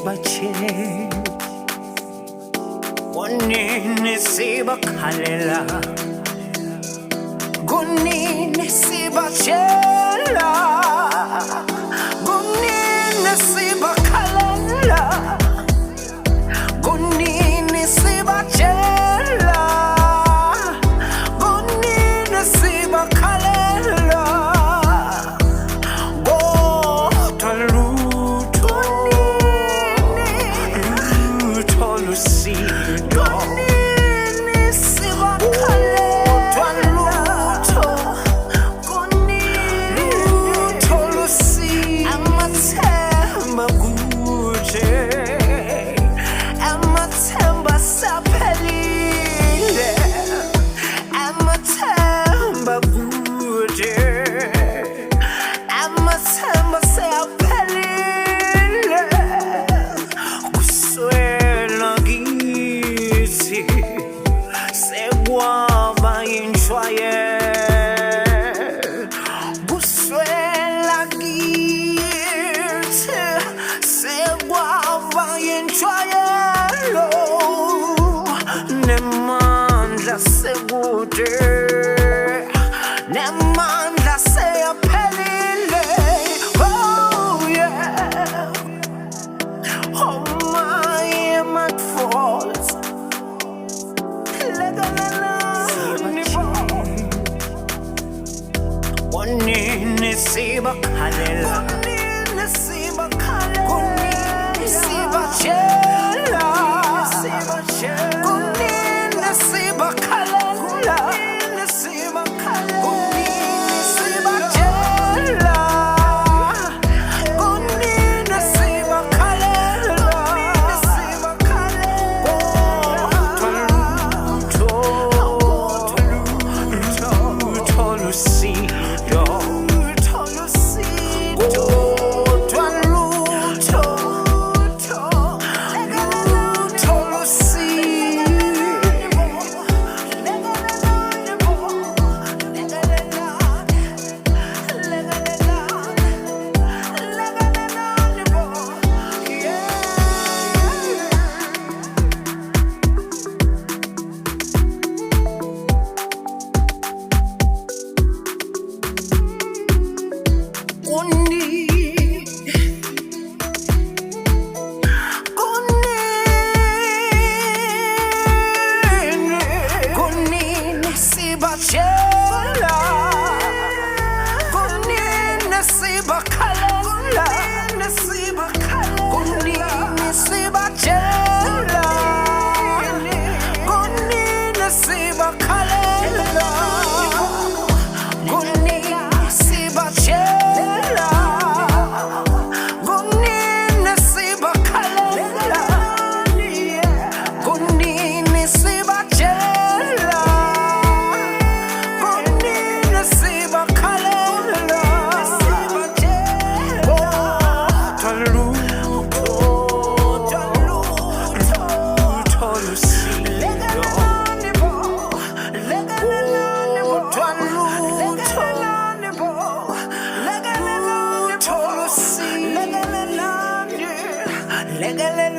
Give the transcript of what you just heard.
bache Gunini siba kalela Gunini siba chela Gunini siba kalela Gunini siba chela Gunini siba kalela Go to luto Luto lucido Gunini siba kalela Gunini luto lucido Amathemba kude Amathemba saphelile Amathemba kude Amathemba saphelile Kuswela kithi sekwaba inshwaye Kuswela kithi sekwaba inshwaye Nemandla sekude Nemandla seyaphelile Oh yeah Oh my faults Gunini siba kalela Gunini siba kalela Gunini siba chela Gunini siba kalela Gunini siba kalela Gunini siba chela Gunini siba kalela Gunini siba kalela Luto lucido Gunini siba chela Gunini siba kalela Gunini siba kalela Gunini siba chela Gunini siba kalela Gunini siba chela Gunini siba kalela Gunini siba chela Gunini siba kalela Luto lucido Legale